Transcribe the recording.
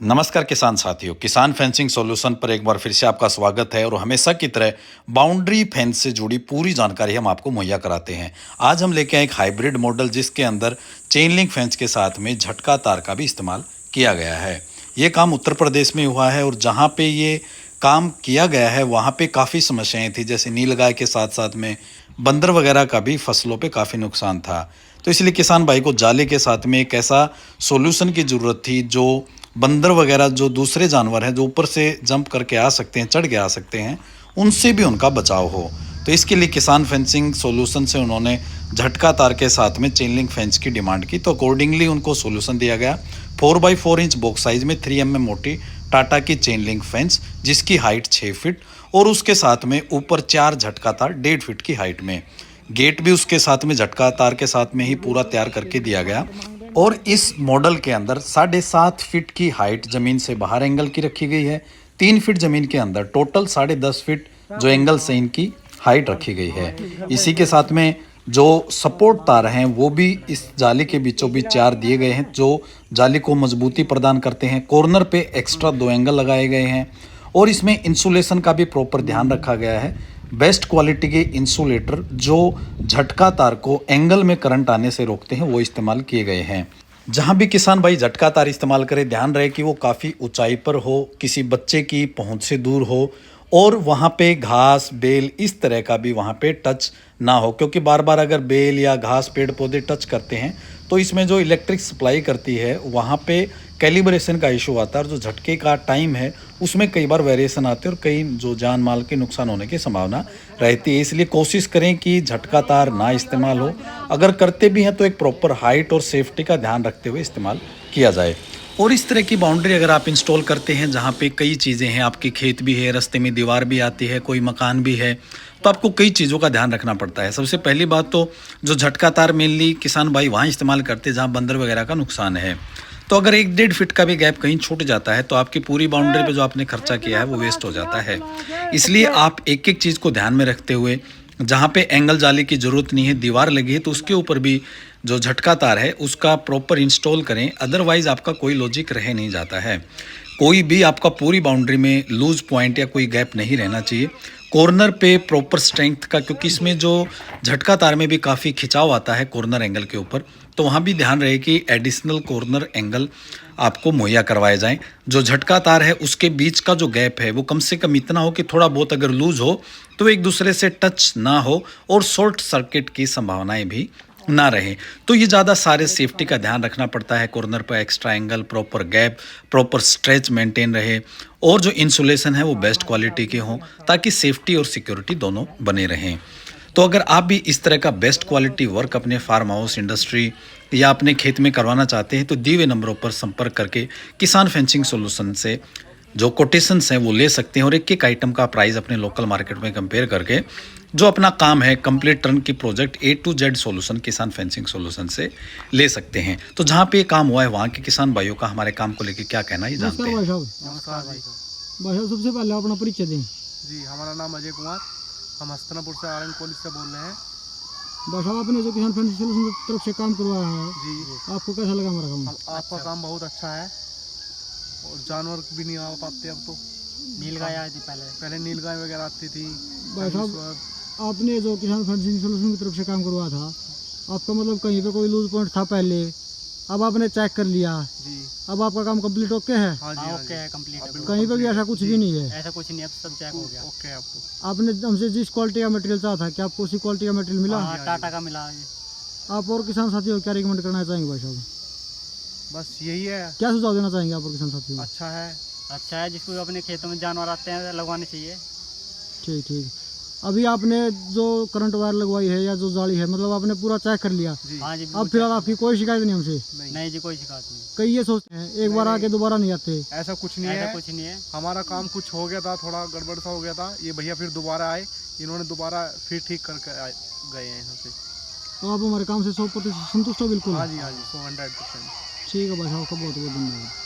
नमस्कार किसान साथियों, किसान फेंसिंग सॉल्यूशन पर एक बार फिर से आपका स्वागत है और हमेशा की तरह बाउंड्री फेंस से जुड़ी पूरी जानकारी हम आपको मुहैया कराते हैं। आज हम लेके आए एक हाइब्रिड मॉडल जिसके अंदर चेन लिंक फेंस के साथ में झटका तार का भी इस्तेमाल किया गया है। ये काम उत्तर प्रदेश में हुआ है और जहाँ पे ये काम किया गया है वहाँ पे काफ़ी समस्याएं थी, जैसे नीलगाय के साथ साथ में बंदर वगैरह का भी फसलों पे काफ़ी नुकसान था। तो इसलिए किसान भाई को जाले के साथ में एक ऐसा सॉल्यूशन की ज़रूरत थी जो बंदर वगैरह जो दूसरे जानवर हैं जो ऊपर से जंप करके आ सकते हैं, चढ़ के आ सकते हैं, उनसे भी उनका बचाव हो। तो इसके लिए किसान फेंसिंग सॉल्यूशन से उन्होंने झटका तार के साथ में चेन लिंक फेंस की डिमांड की, तो अकॉर्डिंगली उनको सॉल्यूशन दिया गया। 4x4 इंच बॉक्स साइज में 3 mm मोटी टाटा की चेन लिंक फेंस जिसकी हाइट 6 फीट और उसके साथ में ऊपर 4 झटका तार 1.5 फीट की हाइट में। गेट भी उसके साथ में झटका तार के साथ में ही पूरा तैयार करके दिया गया। और इस मॉडल के अंदर 7.5 फीट की हाइट ज़मीन से बाहर एंगल की रखी गई है। 3 फीट ज़मीन के अंदर टोटल 10.5 फीट जो एंगल से इनकी हाइट रखी गई है। इसी के साथ में जो सपोर्ट तार हैं वो भी इस जाली के बीचों बीच 4 दिए गए हैं जो जाली को मजबूती प्रदान करते हैं। कॉर्नर पे एक्स्ट्रा 2 एंगल लगाए गए हैं और इसमें इंसुलेशन का भी प्रॉपर ध्यान रखा गया है। बेस्ट क्वालिटी के इंसुलेटर जो झटका तार को एंगल में करंट आने से रोकते हैं वो इस्तेमाल किए गए हैं। जहाँ भी किसान भाई झटका तार इस्तेमाल करें, ध्यान रहे कि वो काफ़ी ऊंचाई पर हो, किसी बच्चे की पहुंच से दूर हो और वहाँ पे घास बेल इस तरह का भी वहाँ पे टच ना हो, क्योंकि बार बार अगर बेल या घास पेड़ पौधे टच करते हैं तो इसमें जो इलेक्ट्रिक सप्लाई करती है वहाँ पे कैलिब्रेशन का इशू आता है और जो झटके का टाइम है उसमें कई बार वेरिएशन आते हैं और कई जो जान माल के नुकसान होने की संभावना रहती है। इसलिए कोशिश करें कि झटका तार ना इस्तेमाल हो। अगर करते भी हैं तो एक प्रॉपर हाइट और सेफ्टी का ध्यान रखते हुए इस्तेमाल किया जाए। और इस तरह की बाउंड्री अगर आप इंस्टॉल करते हैं जहाँ पे कई चीज़ें हैं, आपके खेत भी है, रास्ते में दीवार भी आती है, कोई मकान भी है, तो आपको कई चीज़ों का ध्यान रखना पड़ता है। सबसे पहली बात तो जो झटका तार मेनली किसान भाई वहाँ इस्तेमाल करते हैं जहाँ बंदर वगैरह का नुकसान है। तो अगर 1-1.5 फीट का भी गैप कहीं छूट जाता है तो आपकी पूरी बाउंड्री पे जो आपने खर्चा किया है वो वेस्ट हो जाता है। इसलिए आप एक एक चीज़ को ध्यान में रखते हुए जहाँ पे एंगल जाली की ज़रूरत नहीं है, दीवार लगी है, तो उसके ऊपर भी जो झटका तार है उसका प्रॉपर इंस्टॉल करें। अदरवाइज़ आपका कोई लॉजिक रह नहीं जाता है। कोई भी आपका पूरी बाउंड्री में लूज पॉइंट या कोई गैप नहीं रहना चाहिए। कॉर्नर पे प्रॉपर स्ट्रेंथ का, क्योंकि इसमें जो झटका तार में भी काफ़ी खिंचाव आता है कॉर्नर एंगल के ऊपर, तो वहाँ भी ध्यान रहे कि एडिशनल कॉर्नर एंगल आपको मुहैया करवाए जाएं। जो झटका तार है उसके बीच का जो गैप है वो कम से कम इतना हो कि थोड़ा बहुत अगर लूज हो तो एक दूसरे से टच ना हो और शॉर्ट सर्किट की संभावनाएं भी ना रहे। तो ये ज़्यादा सारे सेफ्टी का ध्यान रखना पड़ता है। कॉर्नर पर extra angle, proper gap, proper stretch maintain रहे और जो इंसुलेशन है वो बेस्ट क्वालिटी के हों ताकि सेफ्टी और सिक्योरिटी दोनों बने रहें। तो अगर आप भी इस तरह का बेस्ट क्वालिटी वर्क अपने फार्म हाउस, इंडस्ट्री या अपने खेत में करवाना चाहते हैं तो दिए हुए नंबरों पर संपर्क करके किसान फेंसिंग सॉल्यूशन से जो कोटेशंस हैं वो ले सकते हैं और एक एक आइटम का प्राइस अपने लोकल मार्केट में कंपेयर करके जो अपना काम है कंप्लीट टर्न की project A to Z solution किसान फेंसिंग सॉल्यूशन से ले सकते हैं। तो जहाँ पे ये काम हुआ है वहाँ के किसान भाइयों का हमारे काम को लेकर क्या कहना है जानते हैं। नमस्कार भाई साहब, सबसे पहले अपना परिचय दें। जी हमारा नाम अजय कुमार, हम हस्तनापुर से आरएन कॉलेज से बोल रहे हैं। भाई साहब, आपने जो किसान फेंसिंग सॉल्यूशन की तरफ से काम करवाया है जी आपको कैसा लगा हमारा काम? आपका काम बहुत अच्छा है और जानवर भी नहीं आ पाते अब तो। नीलगाय आई थी पहले नीलगाय वगैरह आती थी। भाई साहब, आपने जो किसान फेंसिंग सॉल्यूशन की तरफ से काम करवाया था आपका मतलब कहीं पे कोई लूज पॉइंट था पहले, अब आपने चेक कर लिया जी, अब आपका काम कंप्लीट ओके है? हाँ जी, ओके है, कंप्लीट। कहीं पे भी ऐसा कुछ भी नहीं है? ऐसा कुछ नहीं है, सब चेक हो गया। ओके आपको। आपने हमसे जिस क्वालिटी का मटेरियल चाहा था क्या आपको उसी क्वालिटी का मटेरियल मिला? हाँ, टाटा का मिला है। आप और किसान साथियों को क्या रिकमेंड करना चाहेंगे भाई साहब? बस यही है, क्या सुझाव देना चाहेंगे आप और किसान साथियों को? अच्छा है जिसको अपने खेतों में जानवर आते हैं लगवाने चाहिए। ठीक ठीक। अभी आपने जो करंट वायर लगवाई है या जो जाली है मतलब आपने पूरा चेक कर लिया? हाँ जी। अब फिलहाल आपकी कोई शिकायत नहीं हमसे? नहीं जी, कोई शिकायत नहीं। कई ये सोचते हैं एक बार आके दोबारा नहीं आते। ऐसा कुछ नहीं ऐसा है, कुछ नहीं है। हमारा काम कुछ हो गया था, थोड़ा गड़बड़ सा हो गया था, ये भैया फिर दोबारा आए, इन्होंने दोबारा फिर ठीक करके गए हैं यहाँ से। तो आप हमारे काम से 100% संतुष्ट हो? बिल्कुल। हाँ जी 100% ठीक है भाई साहब, का बहुत बहुत धन्यवाद।